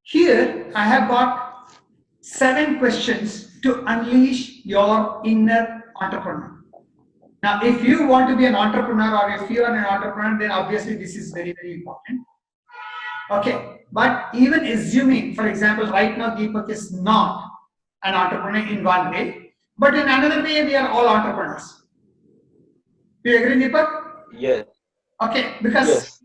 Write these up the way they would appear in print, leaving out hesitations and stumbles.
Here, I have got 7 questions to unleash your inner entrepreneur. Now, if you want to be an entrepreneur or if you are an entrepreneur, then obviously this is very, very important. Okay, but even assuming, for example, right now Deepak is not an entrepreneur in one way, but in another way, we are all entrepreneurs. Do you agree, Deepak? Yes. Okay, because Yes.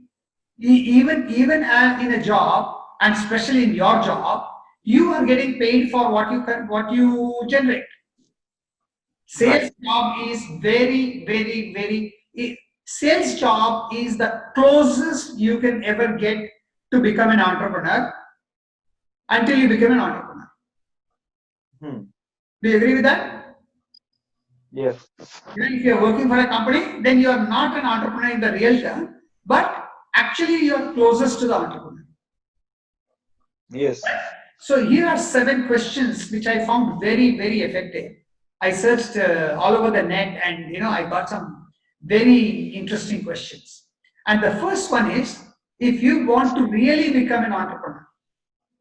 even in a job, and especially in your job, you are getting paid for what you generate. Sales Right. job is very, very, very. Sales job is the closest you can ever get to become an entrepreneur until you become an entrepreneur. Hmm. Do you agree with that? Yes. If you are working for a company, then you are not an entrepreneur in the real term, but actually you are closest to the entrepreneur. Yes. So here are 7 questions which I found very, very effective. I searched all over the net, and I got some very interesting questions. And the first one is, if you want to really become an entrepreneur,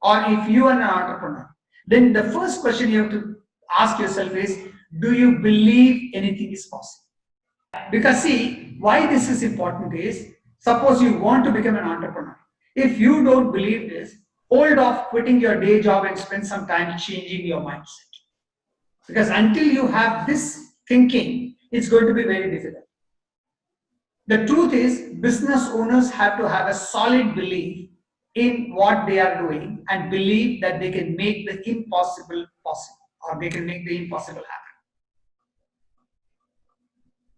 or if you are an entrepreneur, then the first question you have to ask yourself is, do you believe anything is possible? Because see, why this is important is, suppose you want to become an entrepreneur. If you don't believe this, hold off quitting your day job and spend some time changing your mindset. Because until you have this thinking, it's going to be very difficult. The truth is, business owners have to have a solid belief in what they are doing and believe that they can make the impossible possible, or they can make the impossible happen.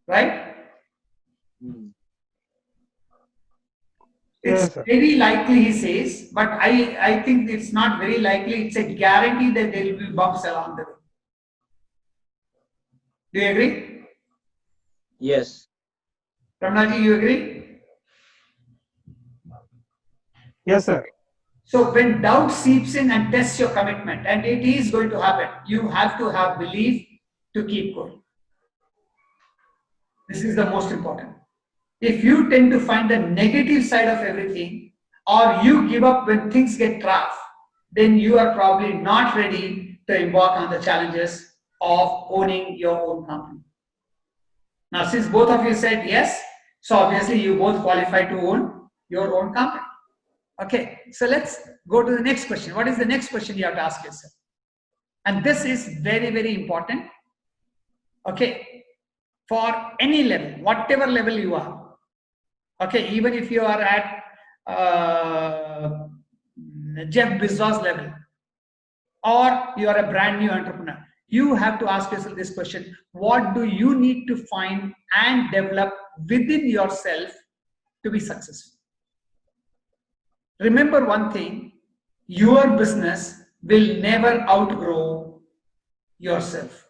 Right? Hmm. It's Yes, sir. very likely, he says, but I think it's not very likely. It's a guarantee that there will be bumps along the way. Do you agree? Yes. Ramnaji, you agree? Yes, sir. So when doubt seeps in and tests your commitment, and it is going to happen, you have to have belief to keep going. This is the most important. If you tend to find the negative side of everything, or you give up when things get tough, then you are probably not ready to embark on the challenges of owning your own company. Now, since both of you said yes, so obviously you both qualify to own your own company. Okay, so let's go to the next question. What is the next question you have to ask yourself? And this is very, very important. Okay, for any level, whatever level you are. Okay, even if you are at Jeff Bezos level, or you are a brand new entrepreneur, you have to ask yourself this question: what do you need to find and develop within yourself to be successful? Remember one thing: your business will never outgrow yourself.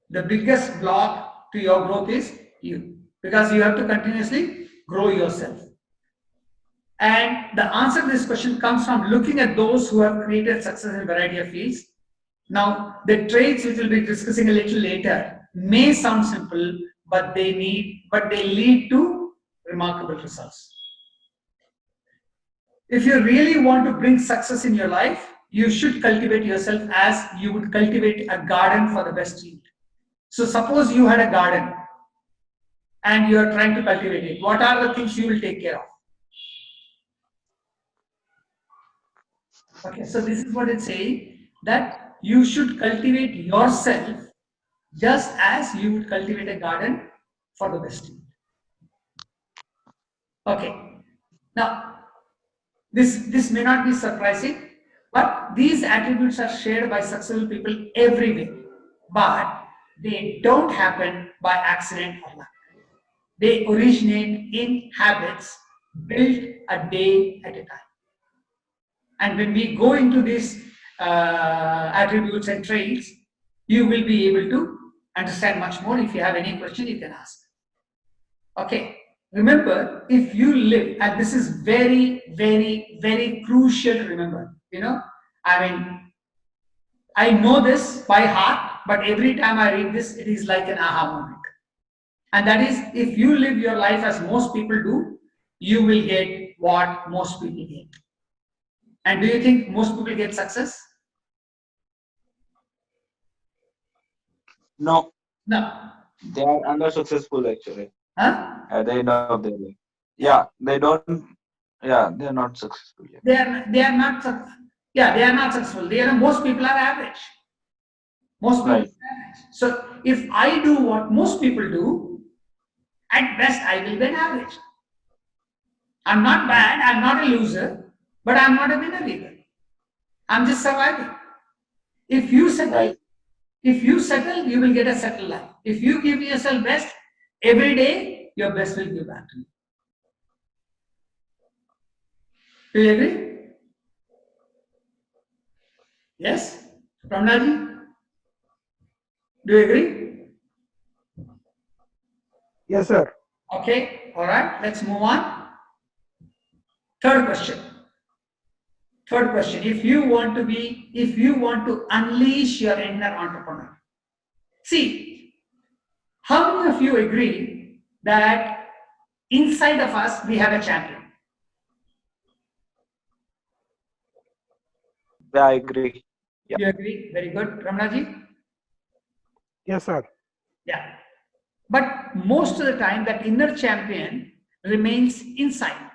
The biggest block to your growth is you, because you have to continuously grow yourself. And the answer to this question comes from looking at those who have created success in a variety of fields. Now, the traits which we'll be discussing a little later may sound simple, but they lead to remarkable results. If you really want to bring success in your life, you should cultivate yourself as you would cultivate a garden for the best yield. So suppose you had a garden and you are trying to cultivate it. What are the things you will take care of? Okay, so this is what it's saying, that you should cultivate yourself just as you would cultivate a garden for the best yield. Okay, now this may not be surprising, but these attributes are shared by successful people everywhere, but they don't happen by accident or luck. They originate in habits built a day at a time. And when we go into these attributes and traits, you will be able to understand much more. If you have any question, you can ask. Okay. Remember, if you live, and this is very, very, very crucial to remember, I mean, I know this by heart, but every time I read this, it is like an aha moment. And that is, if you live your life as most people do, you will get what most people get. And do you think most people get success? No, No. they are under successful actually Huh? at the end of their life. Yeah, they don't. Yeah, they are not successful yet. They are not yeah, they are not successful. Most people are average. Most people Right. are average. So if I do what most people do, at best I will be an average. I'm not bad, I'm not a loser, but I'm not a winner either. I'm just surviving. If you settle, Right. if you settle, you will get a settled life. If you give yourself best every day, your best will give back to you. Do you agree? Yes? Ramnaji? Do you agree? Yes, sir. Okay, all right, let's move on. Third question. Third question. If you want to unleash your inner entrepreneur. See, how many of you agree that inside of us we have a champion? Yeah, I agree. Yeah. You agree? Very good. Ramnaji? Yes, sir. Yeah. But most of the time, that inner champion remains inside.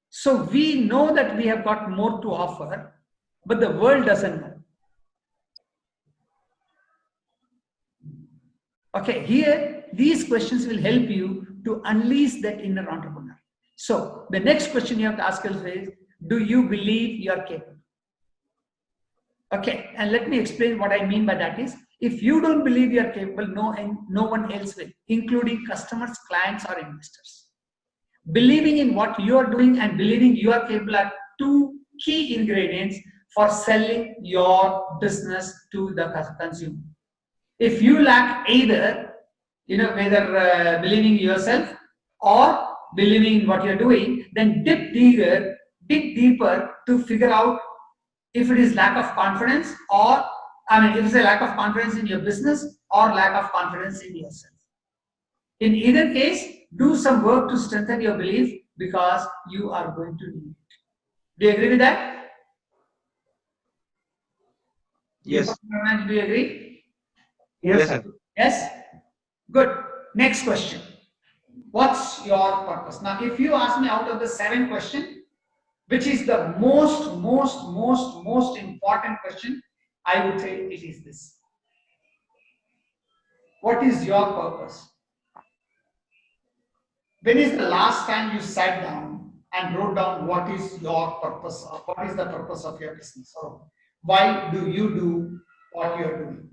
So we know that we have got more to offer, but the world doesn't know. Okay, here these questions will help you to unleash that inner entrepreneur. So the next question you have to ask yourself is, do you believe you are capable? Okay, and let me explain what I mean by that is, if you don't believe you are capable, no one else will, including customers, clients, or investors. Believing in what you are doing and believing you are capable are two key ingredients for selling your business to the consumer. If you lack either, whether believing yourself or believing in what you're doing, then dig deeper to figure out if it is lack of confidence or, if it's a lack of confidence in your business or lack of confidence in yourself. In either case, do some work to strengthen your belief because you are going to need it. Do you agree with that? Yes. Do you agree? Yes, Yes, sir. sir. Yes? Good. Next question. What's your purpose? Now, if you ask me out of the 7 questions, which is the most important question, I would say it is this. What is your purpose? When is the last time you sat down and wrote down what is your purpose or what is the purpose of your business or why do you do what you are doing?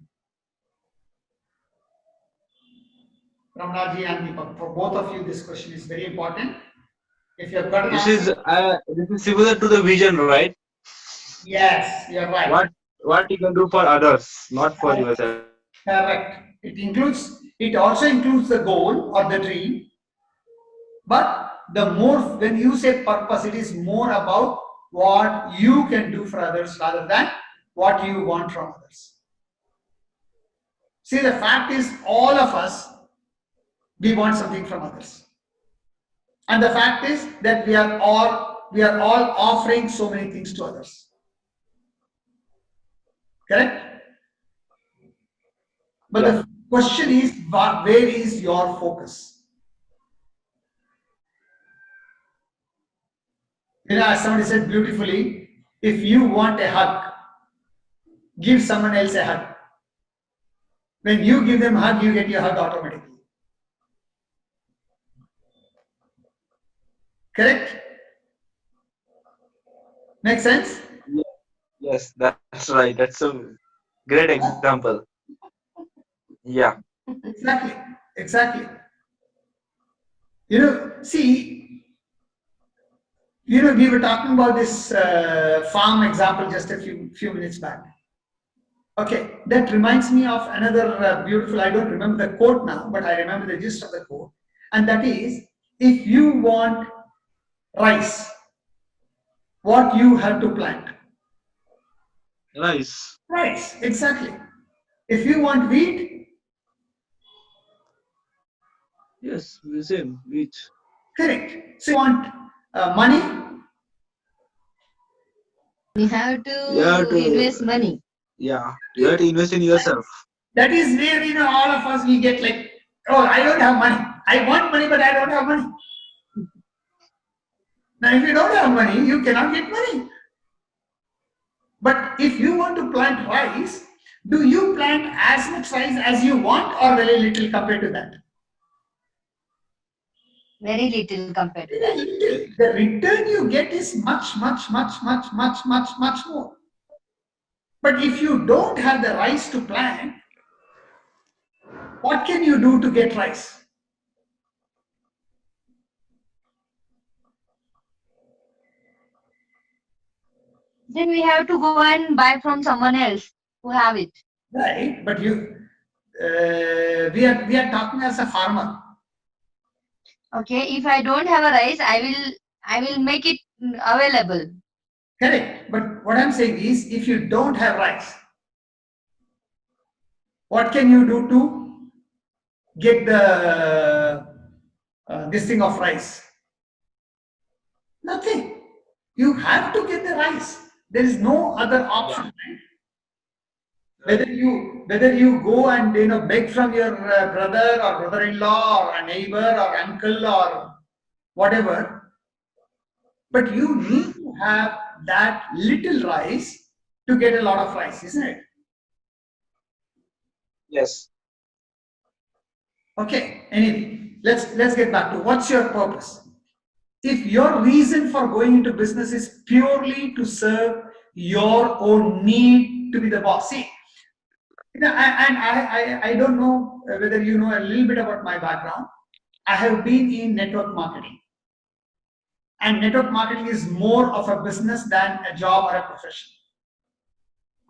Ramnaji and Deepak, for both of you, this question is very important. If you have got an answer, This is similar to the vision, right? yes, you're right. What you can do for others, not for yourself. Correct. It also includes the goal or the dream, but when you say purpose, it is more about what you can do for others rather than what you want from others. See, the fact is, all of us, we want something from others. And the fact is that we are all offering so many things to others. Correct? But Yeah. the question is, where is your focus? As somebody said beautifully, if you want a hug, give someone else a hug. When you give them a hug, you get your hug automatically. Correct? Make sense? Yes, that's right. That's a great example. Yeah. Exactly. Exactly. See, we were talking about this farm example just a few minutes back. Okay, that reminds me of another beautiful, I don't remember the quote now, but I remember the gist of the quote. And that is, if you want rice, what you have to plant? Nice. Rice, exactly. If you want wheat, Yes, the same. Which? Correct. So you want money? We have You have to to, invest money. yeah, you have to invest in yourself. That is where all of us will get like, oh, I don't have money. I want money, but I don't have money. Now, if you don't have money, you cannot get money. But if you want to plant rice, do you plant as much rice as you want or very little compared to that? Very little compared to that. The return you get is much more. But if you don't have the rice to plant, what can you do to get rice? Then we have to go and buy from someone else who have it. Right, but we are talking as a farmer. Okay, if I don't have a rice, I will make it available. Correct. But what I'm saying is, if you don't have rice, what can you do to get the this thing of rice? Nothing. You have to get the rice. There is no other option. Right? Whether you go and beg from your brother or brother-in-law or a neighbor or uncle or whatever, but you need to have that little rice to get a lot of rice, isn't it? Yes. Okay. Anyway, let's get back to what's your purpose. If your reason for going into business is purely to serve your own need to be the boss, see. I don't know whether you know a little bit about my background. I have been in network marketing. And network marketing is more of a business than a job or a profession.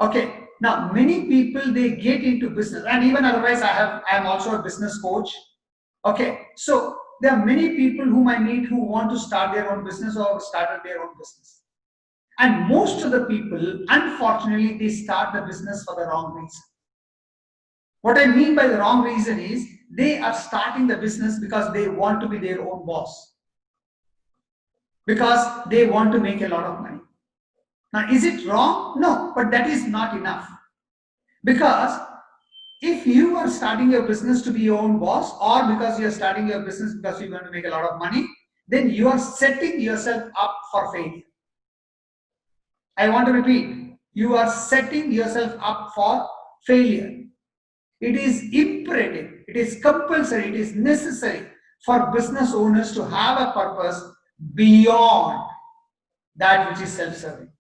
Okay. Now, many people, they get into business, and even otherwise, I am also a business coach. Okay. So there are many people whom I meet who want to start their own business or started their own business. And most of the people, unfortunately, they start the business for the wrong reason. What I mean by the wrong reason is they are starting the business because they want to be their own boss, because they want to make a lot of money. Now, is it wrong? No, but that is not enough. Because if you are starting your business to be your own boss, or because you are starting your business because you want to make a lot of money, then you are setting yourself up for failure. I want to repeat, you are setting yourself up for failure. It is imperative, it is compulsory, it is necessary for business owners to have a purpose beyond that which is self-serving.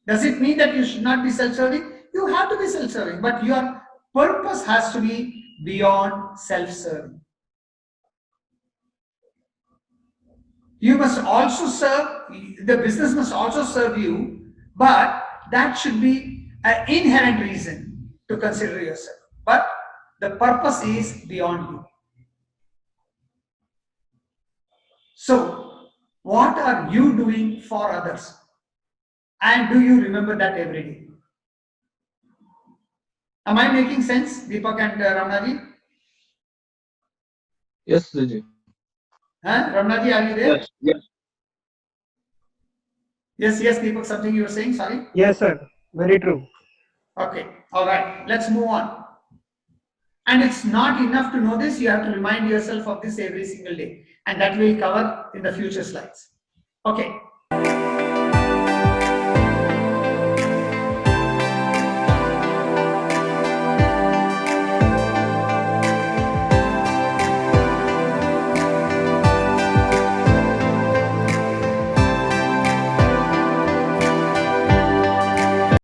Does it mean that you should not be self-serving? You have to be self-serving, but your purpose has to be beyond self-serving. You must also serve, the business must also serve you, but that should be an inherent reason to consider yourself. But the purpose is beyond you. So, what are you doing for others? And do you remember that every day? Am I making sense, Deepak and Ramnaji? Yes, Suji. Ramnaji, are you there? Yes. Yes. Yes, Deepak, something you were saying, sorry? Yes, sir. Very true. Okay, all right, let's move on. And it's not enough to know this, you have to remind yourself of this every single day. And that we'll cover in the future slides. Okay.